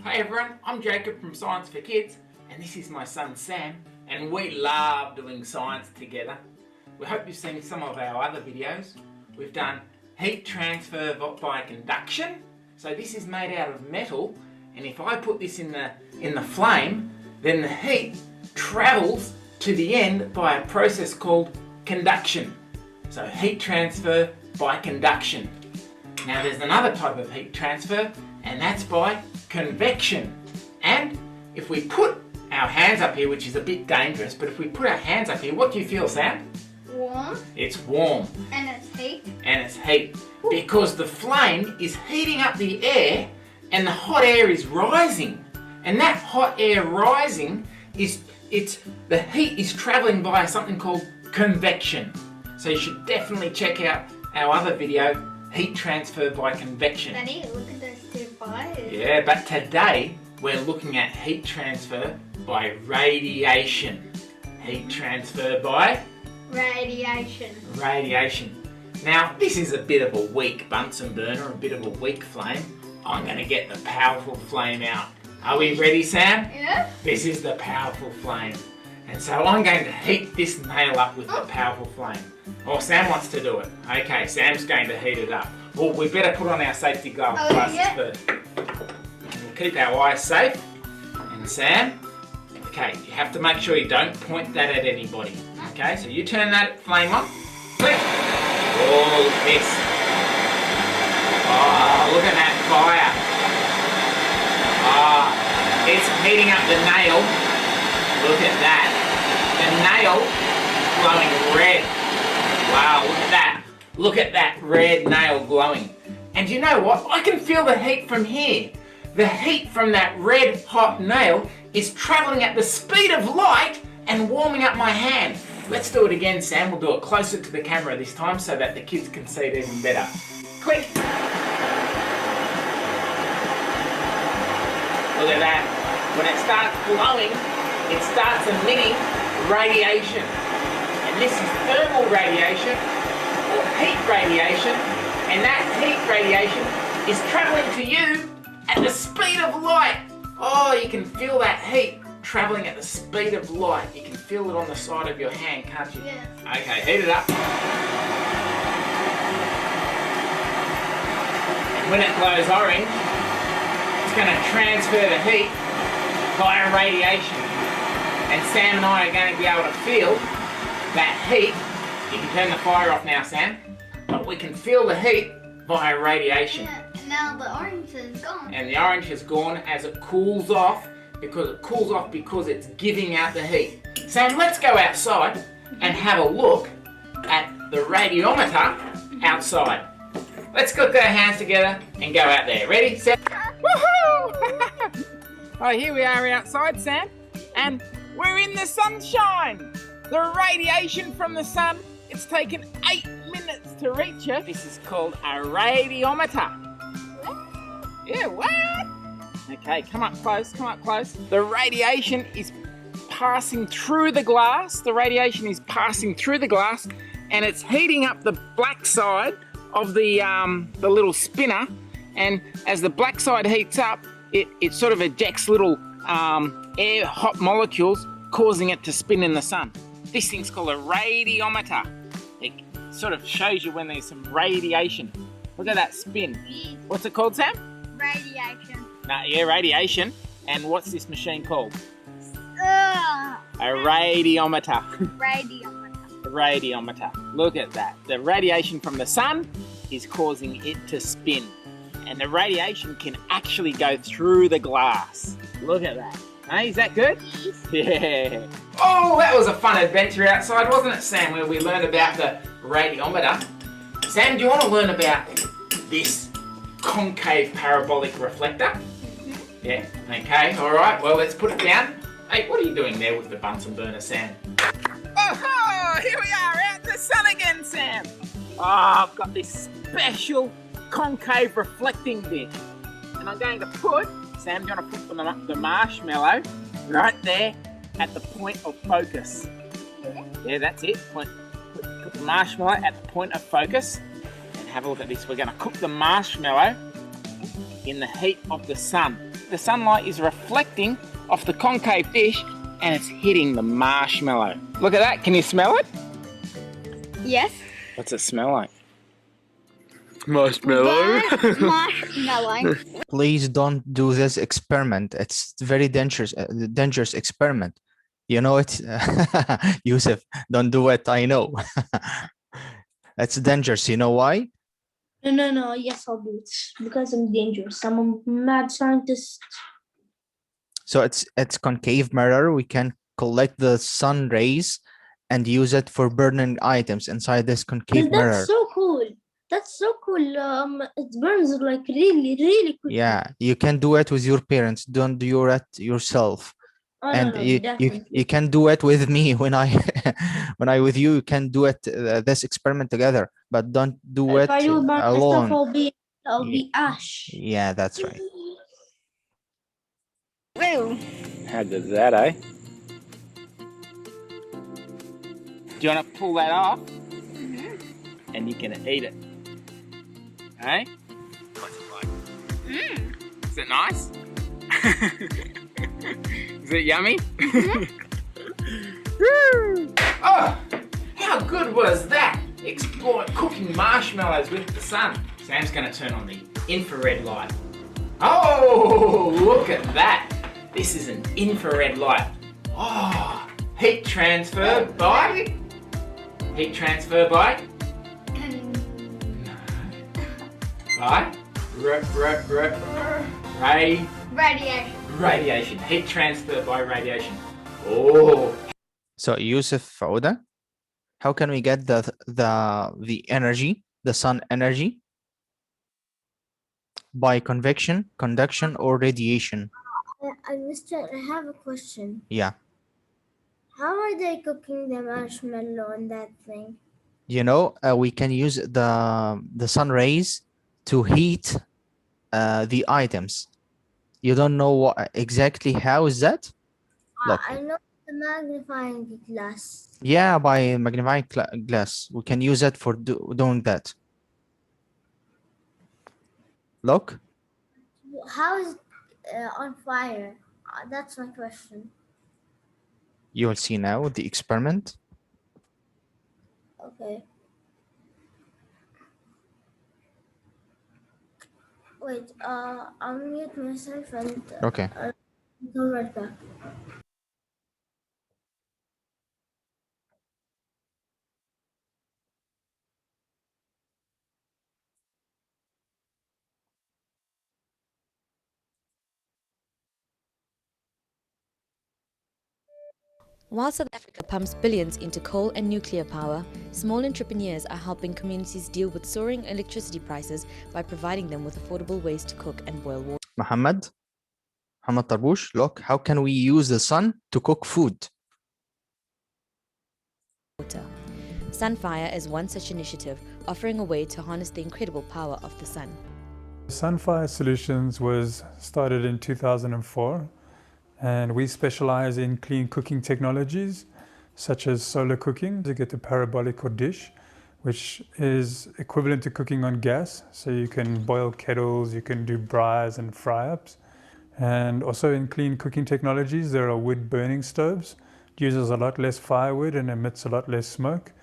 Hey everyone, I'm Jacob from Science for Kids, and this is my son Sam, and we love doing science together. We hope you've seen some of our other videos. We've done heat transfer by conduction. So this is made out of metal, and if I put this in the flame, then the heat travels to the end by a process called conduction. So heat transfer by conduction. Now there's another type of heat transfer, and that's by convection. And if we put our hands up here, which is a bit dangerous, but if we put our hands up here, what do you feel, Sam? Warm. It's warm. And it's heat. And it's heat. Because the flame is heating up the air and the hot air is rising. And that hot air rising the heat is travelling via something called convection. So you should definitely check out our other video, heat transfer by convection. Daddy, look at those two fires. Yeah, but today we're looking at heat transfer by radiation. Heat transfer by radiation. Radiation. Now, this is a bit of a weak Bunsen burner, a bit of a weak flame. I'm going to get the powerful flame out. Are we ready, Sam? Yeah. This is the powerful flame. And so I'm going to heat this nail up with the powerful flame. Oh, Sam wants to do it. Okay, Sam's going to heat it up. Well, we better put on our safety glasses first. We'll keep our eyes safe. And Sam, okay, you have to make sure you don't point that at anybody. Okay, so you turn that flame on. Click. Oh, look at this. Oh, look at that fire. Oh, it's heating up the nail. Look at that. The nail glowing red. Wow, look at that. Look at that red nail glowing. And you know what? I can feel the heat from here. The heat from that red hot nail is travelling at the speed of light and warming up my hand. Let's do it again, Sam. We'll do it closer to the camera this time so that the kids can see it even better. Click. Look at that. When it starts glowing, it starts emitting radiation. And this is thermal radiation or heat radiation. And that heat radiation is travelling to you at the speed of light. Oh, you can feel that heat travelling at the speed of light. You can feel it on the side of your hand, can't you? Yes. Okay, heat it up. And when it glows orange, it's going to transfer the heat via radiation. And Sam and I are going to be able to feel that heat. You can turn the fire off now, Sam. But we can feel the heat via radiation. Yeah, and now the orange is gone. And the orange has gone as it cools off because it's giving out the heat. Sam, let's go outside and have a look at the radiometer outside. Let's put our hands together and go out there. Ready, Sam? Woohoo! Oh, here we are outside, Sam, and we're in the sunshine. The radiation from the sun, it's taken 8 minutes to reach it. This is called a radiometer. Yeah, what? Okay, come up close, come up close. The radiation is passing through the glass. The radiation is passing through the glass, and it's heating up the black side of the little spinner. And as the black side heats up, it sort of ejects little air hot molecules, causing it to spin in the sun. This thing's called a radiometer. It sort of shows you when there's some radiation. Look at that spin. What's it called, Sam? Radiation. Yeah, radiation. And what's this machine called? Ugh. A radiometer. Radiometer. A radiometer. Look at that. The radiation from the sun is causing it to spin. And the radiation can actually go through the glass. Look at that. Hey, is that good? Yeah. Oh, that was a fun adventure outside, wasn't it, Sam, where we learned about the radiometer. Sam, do you want to learn about this concave parabolic reflector? Yeah, okay, all right, well, let's put it down. Hey, what are you doing there with the Bunsen burner, Sam? Oh, here we are out in the sun again, Sam. Oh, I've got this special concave reflecting bit. And I'm going to put, Sam, do you want to put the marshmallow right there at the point of focus? Yeah, that's it. Put the marshmallow at the point of focus. And have a look at this. We're going to cook the marshmallow in the heat of the sun. the sunlight is reflecting off the concave dish and it's hitting the marshmallow. Look at that, can you smell it? Yes. What's it smell like? Marshmallow. Marshmallow. Please don't do this experiment. It's very dangerous experiment. You know it, Yusuf. Don't do it. I know. It's dangerous. You know why? No. Yes, I'll do it because I'm dangerous. I'm a mad scientist. So it's concave mirror. We can collect the sun rays and use it for burning items inside this concave mirror. That's so cool. That's so cool. It burns like really, really quickly. Yeah, you can do it with your parents. Don't do it yourself. Oh, And no, you definitely. can do it with me when I with you. You can do it this experiment together, but don't do If it I do it by myself, alone. I'll be ash. Yeah, that's right. Woo. How good's that, eh? Do you want to pull that off? And you can eat it. Eh? What's it like? Is it nice? Is it yummy? Oh, how good was that? Explore cooking marshmallows with the sun. Sam's going to turn on the infrared light. Oh, look at that. This is an infrared light. Oh, heat transfer by? Heat transfer by? By? Radiation. Radiation. Heat transfer by radiation. Oh. So Yusuf Fauda, how can we get the energy, the sun energy? By convection, conduction, or radiation? Mister, I have a question. Yeah. How are they cooking the marshmallow on that thing? You know, we can use the sun rays to heat the items. You don't know what exactly how is that? Look. I know the magnifying glass. Yeah, by magnifying glass, we can use it for doing that. Look. How is it on fire? That's my question. You will see now the experiment. Okay. Wait, I'll mute myself and Okay. I'll go right back. While South Africa pumps billions into coal and nuclear power, small entrepreneurs are helping communities deal with soaring electricity prices by providing them with affordable ways to cook and boil Mohammed Tarbush, look, how can we use the sun to cook food? water. Sunfire is one such initiative, offering a way to harness the incredible power of the sun. Sunfire Solutions was started in 2004, and we specialize in clean cooking technologies such as solar cooking. You get a parabolic or dish, which is equivalent to cooking on gas. So you can boil kettles, you can do braais and fry-ups. And also in clean cooking technologies, there are wood burning stoves. It uses a lot less firewood and emits a lot less smoke.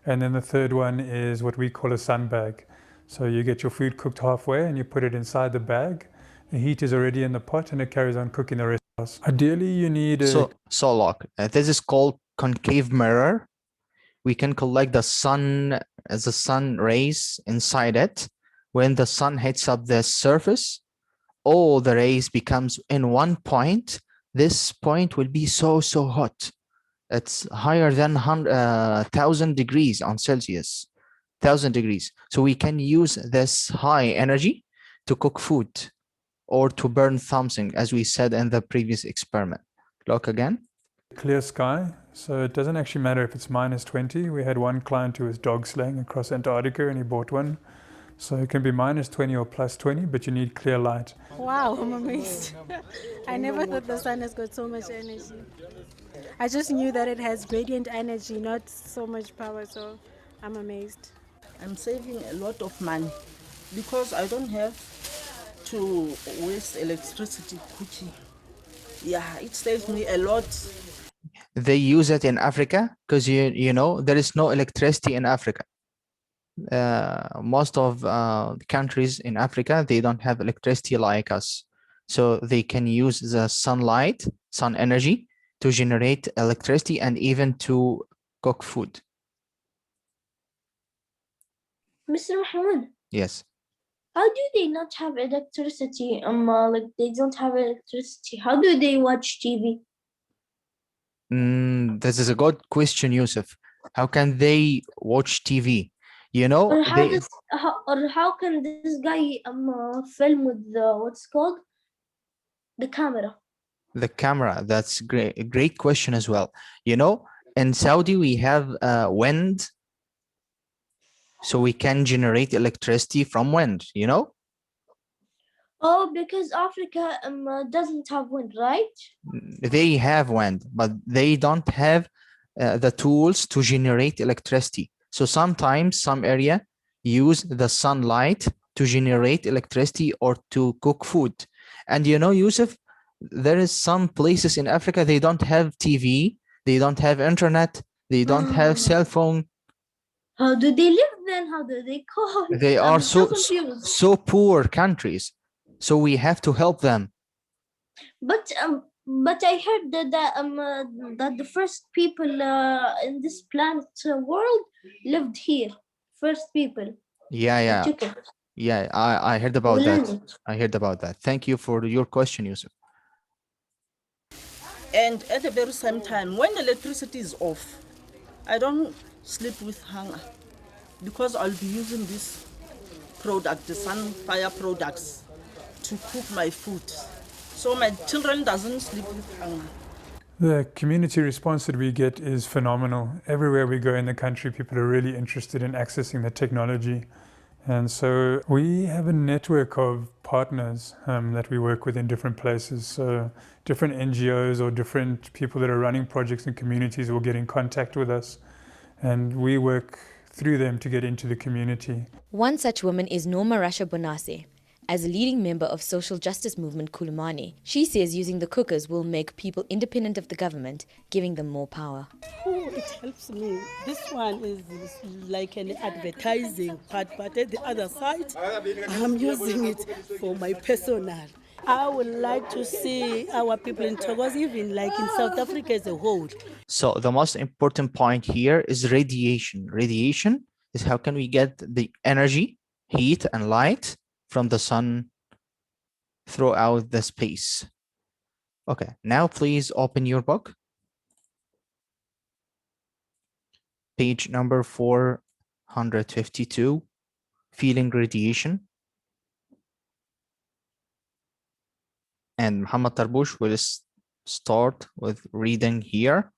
And then the third one is what we call a sun bag. So you get your food cooked halfway and you put it inside the bag. The heat is already in the pot and it carries on cooking the rest. Ideally, you need a... So look, this is called concave mirror. We can collect the sun as the sun rays inside it. When the sun hits up the surface, all the rays becomes in one point. This point will be so hot. It's higher than 1,000 degrees on Celsius. 1,000 degrees. So we can use this high energy to cook food or to burn something, as we said in the previous experiment. Look again. Clear sky, so it doesn't actually matter if it's -20. We had one client who was dog sleighing across Antarctica and he bought one. So it can be -20 or +20, but you need clear light. Wow, I'm amazed. I never thought the sun has got so much energy. I just knew that it has radiant energy, not so much power, so I'm amazed. I'm saving a lot of money because I don't have to waste electricity cooking. Yeah, it saves me a lot. They use it in Africa because you know there is no electricity in Africa. Most of countries in Africa, they don't have electricity like us, so they can use the sunlight, sun energy, to generate electricity and even to cook food. Mr. Mahmoud, Yes. how do they not have electricity? Like they don't have electricity. How do they watch TV? This is a good question, Yusuf. How can they watch TV? You know, Or how can this guy film with the what's called the camera? the camera. That's great. A great question as well. You know, in Saudi we have wind, so we can generate electricity from wind. You know. Oh, because Africa doesn't have wind, right? They have wind, but they don't have the tools to generate electricity. So sometimes some area use the sunlight to generate electricity or to cook food. And you know, Yusuf, there is some places in Africa, they don't have TV, they don't have internet, they don't have cell phone. How do they live then? How do they cook? They are I'm so confused. poor countries. So we have to help them. But I heard that the first people in this planet world lived here. First people. Yeah. Took it. Yeah, I heard about We that. landed. I heard about that. Thank you for your question, Yusuf. And at the very same time, when the electricity is off, I don't sleep with hunger because I'll be using this product, the Sunfire products, to cook my food. So my children doesn't sleep with hunger. The community response that we get is phenomenal. Everywhere we go in the country, people are really interested in accessing the technology. And so we have a network of partners that we work with in different places. So different NGOs or different people that are running projects in communities will get in contact with us, and we work through them to get into the community. One such woman is Norma Rasha Bonase. As a leading member of social justice movement Kulumani, she says using the cookers will make people independent of the government, giving them more power. Oh, it helps me. This one is like an advertising part, but at the other side, I'm using it for my personal. I would like to see our people in Togo, even like in South Africa as a whole. So the most important point here is radiation. Radiation is how can we get the energy, heat, and light from the sun throughout the space. Okay, now please open your book. Page number 452, feeling radiation. And Muhammad Tarbush will start with reading here.